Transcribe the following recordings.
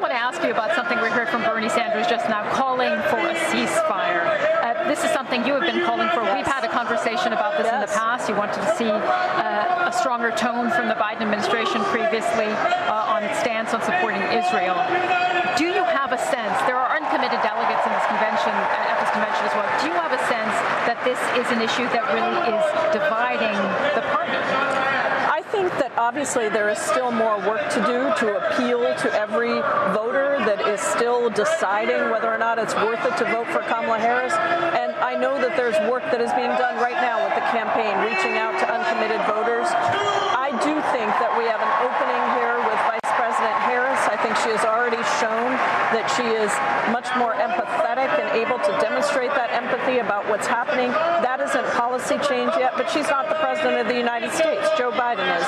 want to ask you about something we heard from Bernie Sanders just now, calling for a ceasefire. This is something you have been calling for. We've had a conversation about this in the past. You wanted to see a stronger tone from the Biden administration previously on its stance on supporting Israel. Do you have a sense, there are uncommitted delegates in this convention, at this convention as well, do you have a sense that this is an issue that really is dividing the party? I think that obviously there is still more work to do to appeal to every voter that is still deciding whether or not it's worth it to vote for Kamala Harris. And I know that there's work that is being done right now with the campaign, reaching out to uncommitted voters. I do think that we have an opening here with Vice President Harris. I think she has already shown that she is much more empathetic and able to demonstrate that empathy about what's happening. That isn't policy change yet, but she's not the president of the United States. Joe Biden is.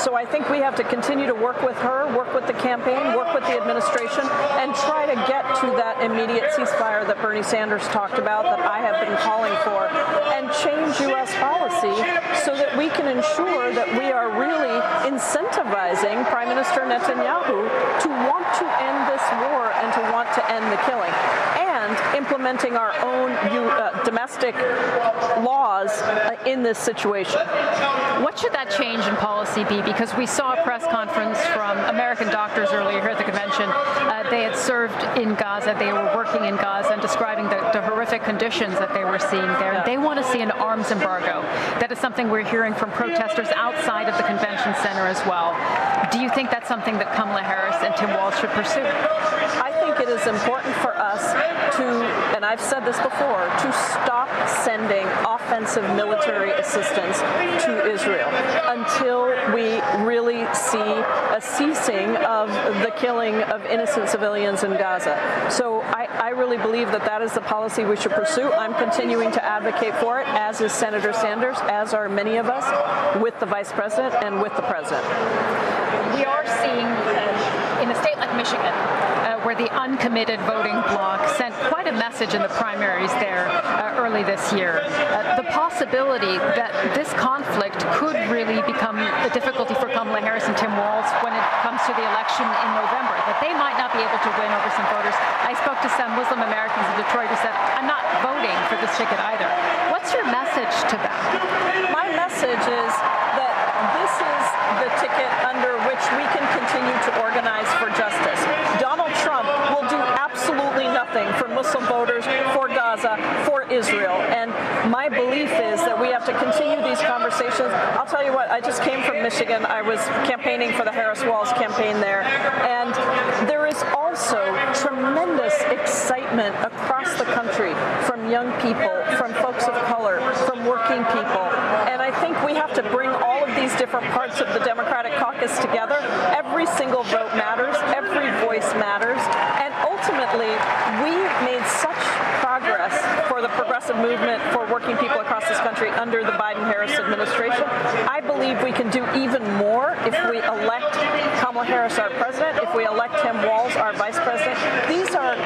So I think we have to continue to work with her, work with the campaign, work with the administration, and try to get to that immediate ceasefire that Bernie Sanders talked about, that I have been calling for, and change U.S. policy so that we can ensure that we are really incentivizing Prime Minister Netanyahu to want to end this war and to want to end the killing, and implementing our own domestic laws in this situation. What should that change in policy be? Because we saw a press conference from American doctors earlier here at the convention. They had served in Gaza. They were working in Gaza and describing the horrific conditions that they were seeing there. And they want to see an arms embargo. That is something we're hearing from protesters outside of the convention center as well. Do you think that's something that Kamala Harris and Tim Walz should pursue? I think it is important for us to, and I've said this before, to stop sending offensive military assistance to Israel until we really see a ceasing of the killing of innocent civilians in Gaza. So I really believe that that is the policy we should pursue. I'm continuing to advocate for it, as is Senator Sanders, as are many of us, with the Vice President and with the President. We are seeing in a state like Michigan, where the uncommitted voting bloc sent quite a message in the primaries there early this year. The possibility that this conflict could really become a difficulty for Kamala Harris and Tim Walz when it comes to the election in November, that they might not be able to win over some voters. I spoke to some Muslim Americans in Detroit who said, I'm not voting for this ticket either. What's your message to them? My message is that this is the ticket under which we can continue to organize for justice. Donald Trump will do absolutely nothing for Muslim voters, for Gaza, for Israel. And my belief is that we have to continue these conversations. I'll tell you what, I just came from Michigan. I was campaigning for the Harris-Walz campaign there. And there is also tremendous excitement across the country from young people, from folks of color, from working people. And I think we have to bring all of these different parts of the Democratic caucus together. Every single vote matters. Every voice matters. And ultimately, we made such progress for the progressive movement for working people across this country under the Biden-Harris administration. I believe we can do even more if we elect Kamala Harris our president, if we elect Tim Walz our vice president. These are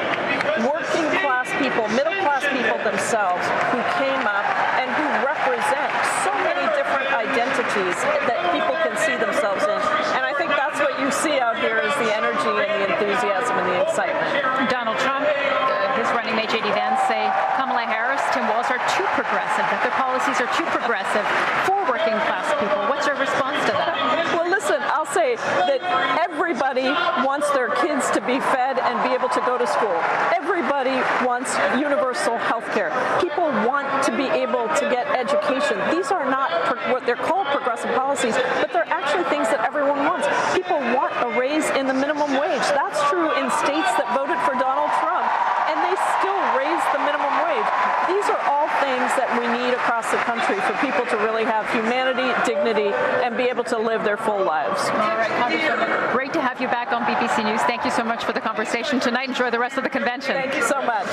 working class people, middle class people themselves who came up and who represent so many different identities that people can see themselves in. And I think that's what you see out here is the energy and the enthusiasm and the excitement. Donald Trump, his running mate J.D. Vance say Kamala Harris, Tim Walz are too progressive, that their policies are too progressive for working class people. What's your response to that? Well, listen, I'll say that everybody wants their kids to be fed and be able to go to school. Everybody wants universal health care. People want to be able to get education. These are not what they're called progressive policies, but they're actually things that everyone wants. People want a raise in the minimum wage. That's true in states that voted for Donald Trump, and they still raise the minimum wage. These are all things that we need across the country for people to really have humanity, dignity, and be able to live their full lives. All right, Congresswoman, great to have you back on BBC News. Thank you so much for the conversation tonight. Enjoy the rest of the convention. Thank you so much.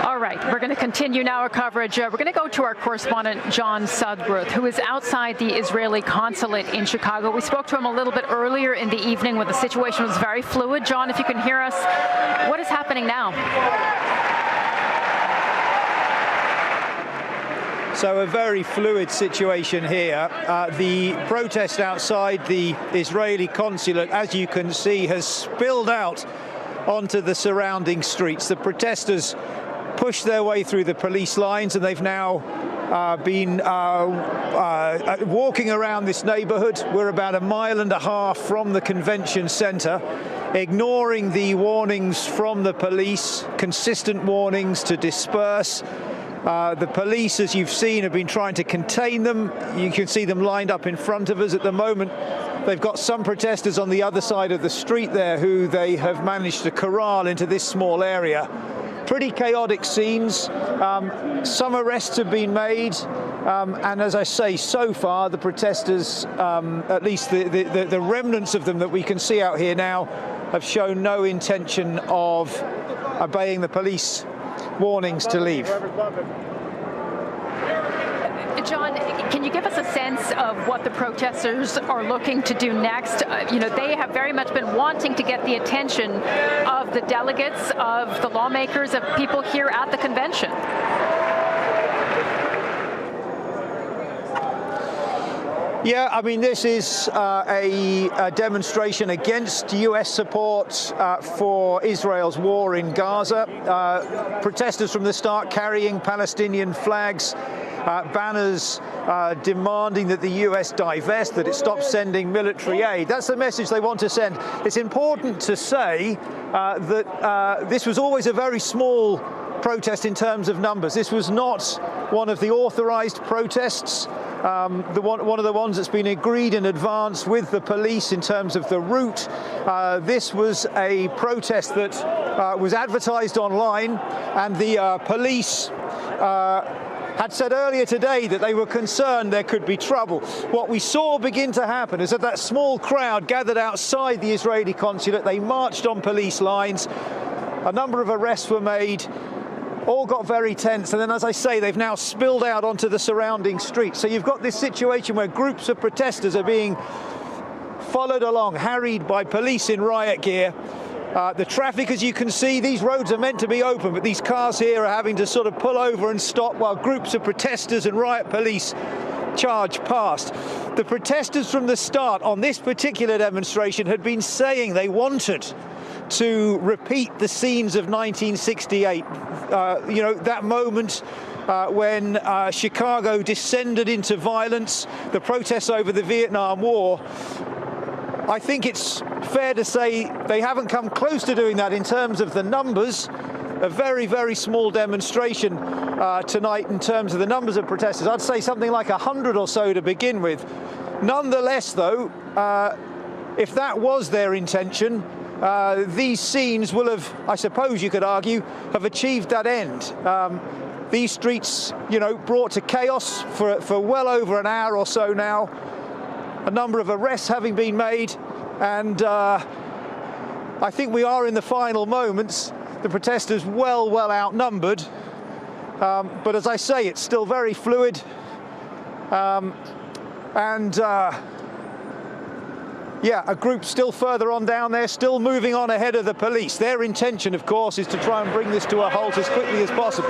All right, we're going to continue now our coverage. We're going to go to our correspondent, John Sudworth, who is outside the Israeli consulate in Chicago. We spoke to him a little bit earlier in the evening when the situation was very fluid. John, if you can hear us, what is happening now? So a very fluid situation here. The protest outside the Israeli consulate, as you can see, has spilled out onto the surrounding streets. The protesters pushed their way through the police lines, and they've now been walking around this neighborhood. We're about 1.5 miles from the convention center, ignoring the warnings from the police, consistent warnings to disperse. The police, as you've seen, have been trying to contain them. You can see them lined up in front of us at the moment. They've got some protesters on the other side of the street there who they have managed to corral into this small area. Pretty chaotic scenes. Some arrests have been made. And as I say, so far, the protesters, at least the remnants of them that we can see out here now, have shown no intention of obeying the police warnings to leave. John, can you give us a sense of what the protesters are looking to do next? They have very much been wanting to get the attention of the delegates, of the lawmakers, of people here at the convention. Yeah, I mean, this is a demonstration against U.S. support for Israel's war in Gaza. Protesters from the start carrying Palestinian flags, banners demanding that the U.S. divest, that it stops sending military aid. That's the message they want to send. It's important to say that this was always a very small protest in terms of numbers. This was not one of the authorized protests. One of the ones that's been agreed in advance with the police in terms of the route. This was a protest that was advertised online, and the police had said earlier today that they were concerned there could be trouble. What we saw begin to happen is that small crowd gathered outside the Israeli consulate. They marched on police lines. A number of arrests were made. All got very tense, and then, as I say, they've now spilled out onto the surrounding streets. So you've got this situation where groups of protesters are being followed along, harried by police in riot gear. The traffic, as you can see, these roads are meant to be open, but these cars here are having to sort of pull over and stop while groups of protesters and riot police charge past. The protesters from the start on this particular demonstration had been saying they wanted to repeat the scenes of 1968, that moment when Chicago descended into violence, the protests over the Vietnam War. I think it's fair to say they haven't come close to doing that in terms of the numbers. A very, very small demonstration tonight in terms of the numbers of protesters. I'd say something like 100 or so to begin with. Nonetheless, though, if that was their intention, these scenes will have, I suppose you could argue, have achieved that end. These streets, brought to chaos for well over an hour or so now. A number of arrests having been made, and I think we are in the final moments. The protesters well outnumbered, but as I say, it's still very fluid, a group still further on down there, still moving on ahead of the police. Their intention, of course, is to try and bring this to a halt as quickly as possible.